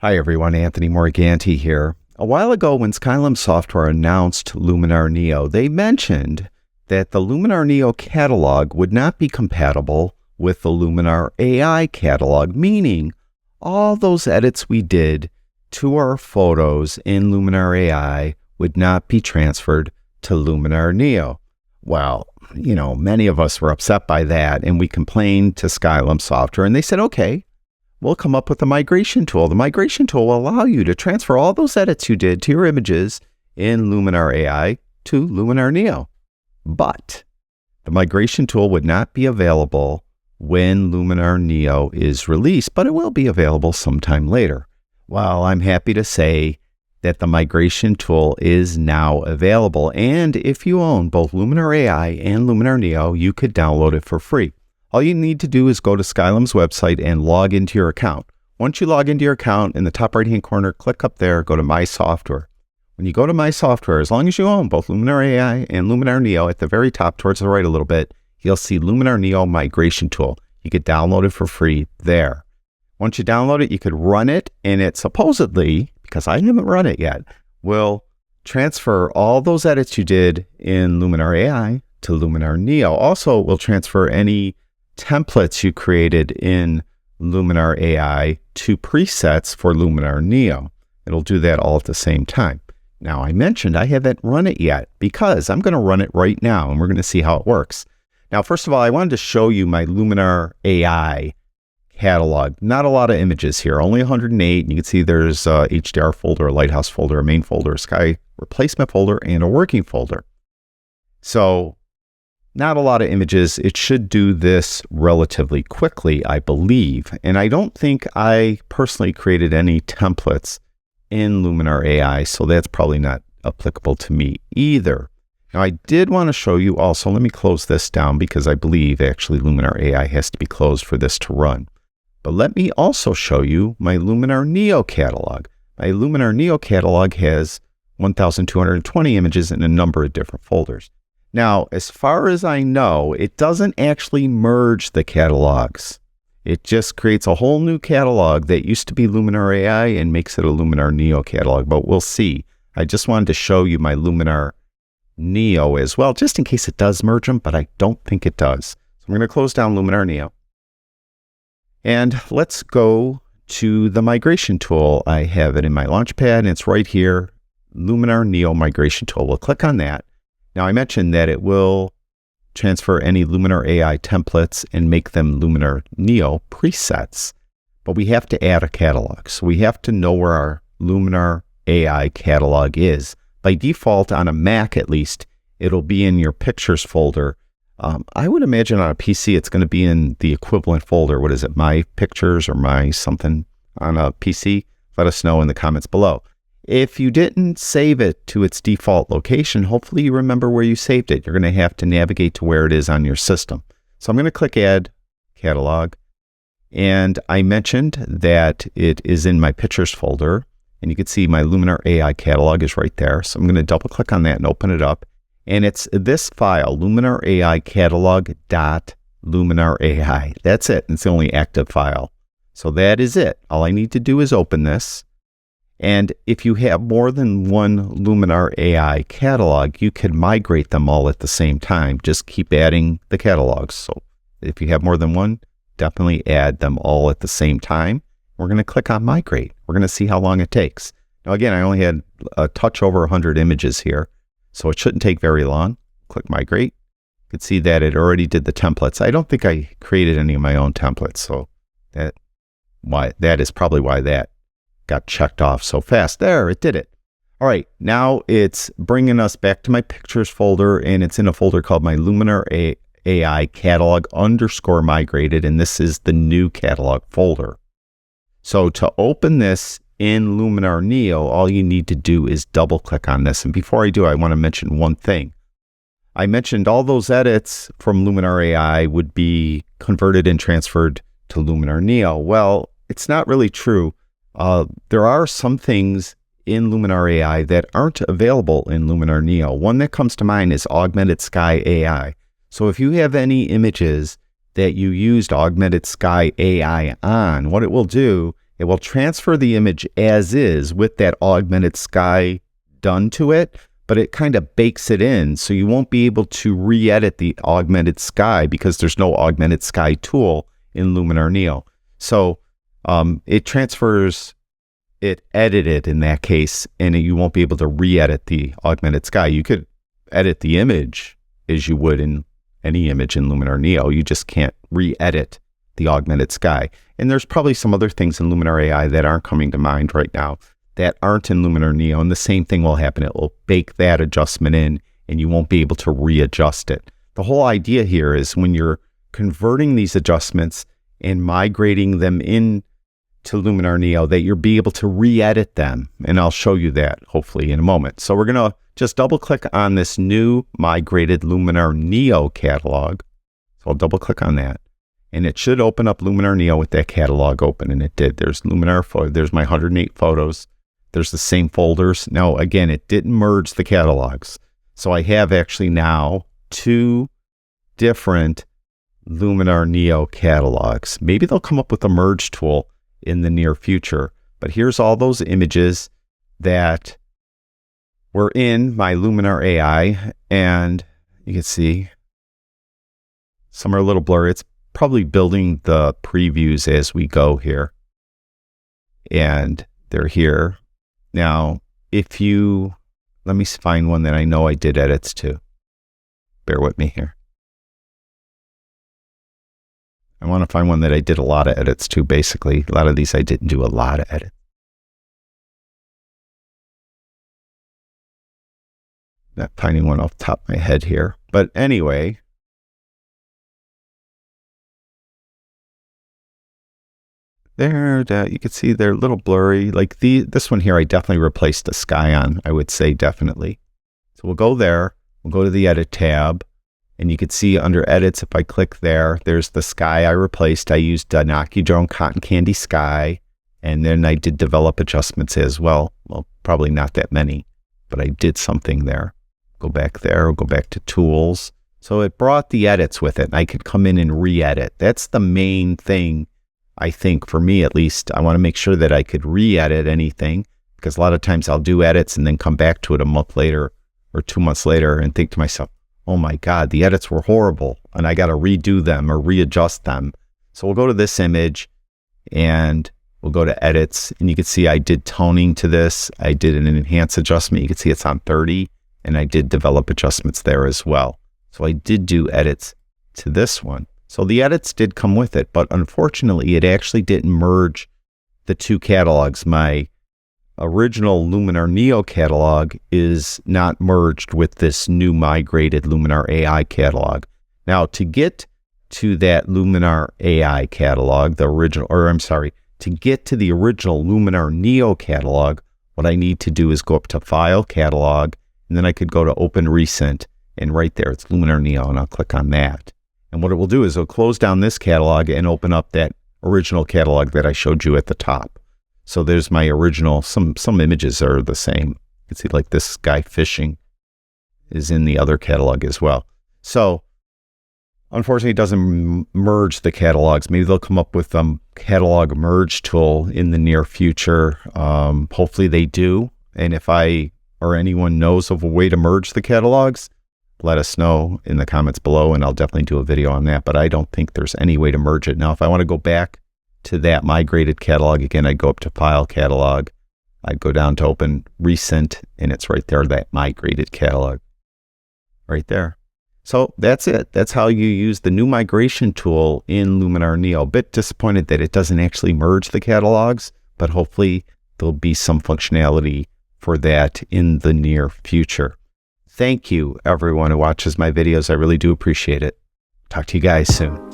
Hi everyone, Anthony Morganti here. A while ago when Skylum Software announced Luminar Neo, they mentioned that the Luminar Neo catalog would not be compatible with the Luminar AI catalog, meaning all those edits we did to our photos in Luminar AI would not be transferred to Luminar Neo. Well, many of us were upset by that and we complained to Skylum Software and they said, okay, we'll come up with a migration tool. The migration tool will allow you to transfer all those edits you did to your images in Luminar AI to Luminar Neo. But the migration tool would not be available when Luminar Neo is released, but it will be available sometime later. Well, I'm happy to say that the migration tool is now available. And if you own both Luminar AI and Luminar Neo, you could download it for free. All you need to do is go to Skylum's website and log into your account. Once you log into your account, in the top right-hand corner, click up there, go to My Software. When you go to My Software, as long as you own both Luminar AI and Luminar Neo, at the very top towards the right a little bit, you'll see Luminar Neo Migration Tool. You could download it for free there. Once you download it, you could run it, and it supposedly, because I haven't run it yet, will transfer all those edits you did in Luminar AI to Luminar Neo. Also, it will transfer any templates you created in Luminar AI to presets for Luminar Neo. It'll do that all at the same time. Now, I mentioned I haven't run it yet because I'm going to run it right now and we're going to see how it works. Now, first of all, I wanted to show you my Luminar AI catalog. Not a lot of images here, only 108. You can see there's a HDR folder, a Lighthouse folder, a main folder, a Sky replacement folder, and a working folder. So not a lot of images. It should do this relatively quickly, I believe. And I don't think I personally created any templates in Luminar AI, so that's probably not applicable to me either. Now, I did want to show you also, let me close this down because I believe actually Luminar AI has to be closed for this to run. But let me also show you my Luminar Neo catalog. My Luminar Neo catalog has 1,220 images in a number of different folders. Now, as far as I know, it doesn't actually merge the catalogs. It just creates a whole new catalog that used to be Luminar AI and makes it a Luminar Neo catalog, but we'll see. I just wanted to show you my Luminar Neo as well, just in case it does merge them, but I don't think it does. So I'm going to close down Luminar Neo. And let's go to the migration tool. I have it in my Launchpad, and it's right here, Luminar Neo Migration Tool. We'll click on that. Now, I mentioned that it will transfer any Luminar AI templates and make them Luminar Neo presets, but we have to add a catalog. So we have to know where our Luminar AI catalog is. By default, on a Mac at least, it'll be in your Pictures folder. I would imagine on a PC, it's going to be in the equivalent folder. What is it, My Pictures or My something on a PC? Let us know in the comments below. If you didn't save it to its default location, hopefully you remember where you saved it. You're going to have to navigate to where it is on your system. So I'm going to click Add Catalog. And I mentioned that it is in my Pictures folder. And you can see my Luminar AI catalog is right there. So I'm going to double click on that and open it up. And it's this file, Luminar AI catalog.luminar AI. That's it. It's the only active file. So that is it. All I need to do is open this. And if you have more than one Luminar AI catalog, you can migrate them all at the same time. Just keep adding the catalogs. So if you have more than one, definitely add them all at the same time. We're going to click on migrate. We're going to see how long it takes. Now, again, I only had a touch over 100 images here, so it shouldn't take very long. Click migrate. You can see that it already did the templates. I don't think I created any of my own templates, so that is probably why that got checked off so fast. There, it did it. All right, now it's bringing us back to my Pictures folder, and it's in a folder called my Luminar AI catalog _ migrated, and this is the new catalog folder. So to open this in Luminar Neo, all you need to do is double click on this. And before I do, I want to mention one thing. I mentioned all those edits from Luminar AI would be converted and transferred to Luminar Neo. Well, it's not really true. There are some things in Luminar AI that aren't available in Luminar Neo. One that comes to mind is Augmented Sky AI. So if you have any images that you used Augmented Sky AI on, what it will do It will transfer the image as is with that augmented sky done to it, but it kind of bakes it in, so you won't be able to re-edit the augmented sky because there's no augmented sky tool in Luminar Neo. So it transfers it edited in that case, and you won't be able to re-edit the augmented sky. You could edit the image as you would in any image in Luminar Neo. You just can't re-edit the augmented sky. And there's probably some other things in Luminar AI that aren't coming to mind right now that aren't in Luminar Neo, and the same thing will happen. It will bake that adjustment in, and you won't be able to readjust it. The whole idea here is when you're converting these adjustments and migrating them in to Luminar Neo, that you'll be able to re-edit them, and I'll show you that hopefully in a moment. So we're going to just double click on this new migrated Luminar Neo catalog. So I'll double click on that, and it should open up Luminar Neo with that catalog open, and it did. There's Luminar, there's my 108 photos. There's the same folders. Now, again, it didn't merge the catalogs. So I have actually now 2 different Luminar Neo catalogs. Maybe they'll come up with a merge tool in the near future. But here's all those images that were in my Luminar AI. And you can see some are a little blurry. It's probably building the previews as we go here. And they're here. Now, let me find one that I know I did edits to. Bear with me here. I want to find one that I did a lot of edits to, basically. A lot of these I didn't do a lot of edits. Not finding one off the top of my head here. But anyway, there, you can see they're a little blurry. Like this one here, I definitely replaced the sky on, I would say definitely. So we'll go there, we'll go to the edit tab, and you can see under edits, if I click there, there's the sky I replaced. I used Denoise Drone Cotton Candy Sky, and then I did develop adjustments as well. Well, probably not that many, but I did something there. Go back there, we'll go back to tools. So it brought the edits with it, and I could come in and re-edit. That's the main thing. I think for me, at least, I want to make sure that I could re-edit anything, because a lot of times I'll do edits and then come back to it a month later or 2 months later and think to myself, oh my God, the edits were horrible and I got to redo them or readjust them. So we'll go to this image and we'll go to edits, and you can see I did toning to this. I did an enhance adjustment. You can see it's on 30, and I did develop adjustments there as well. So I did do edits to this one. So the edits did come with it, but unfortunately, it actually didn't merge the 2 catalogs. My original Luminar Neo catalog is not merged with this new migrated Luminar AI catalog. Now, to get to that Luminar AI catalog, to get to the original Luminar Neo catalog, what I need to do is go up to File, Catalog, and then I could go to Open Recent, and right there, it's Luminar Neo, and I'll click on that. And what it will do is it'll close down this catalog and open up that original catalog that I showed you at the top. So there's my original, some images are the same. You can see like this guy fishing is in the other catalog as well. So unfortunately, it doesn't merge the catalogs. Maybe they'll come up with a catalog merge tool in the near future. Hopefully they do. And if I or anyone knows of a way to merge the catalogs, let us know in the comments below, and I'll definitely do a video on that, but I don't think there's any way to merge it. Now, if I want to go back to that migrated catalog, again, I'd go up to File, Catalog, I'd go down to Open Recent, and it's right there, that migrated catalog, right there. So that's it. That's how you use the new migration tool in Luminar Neo. A bit disappointed that it doesn't actually merge the catalogs, but hopefully there'll be some functionality for that in the near future. Thank you, everyone who watches my videos. I really do appreciate it. Talk to you guys soon.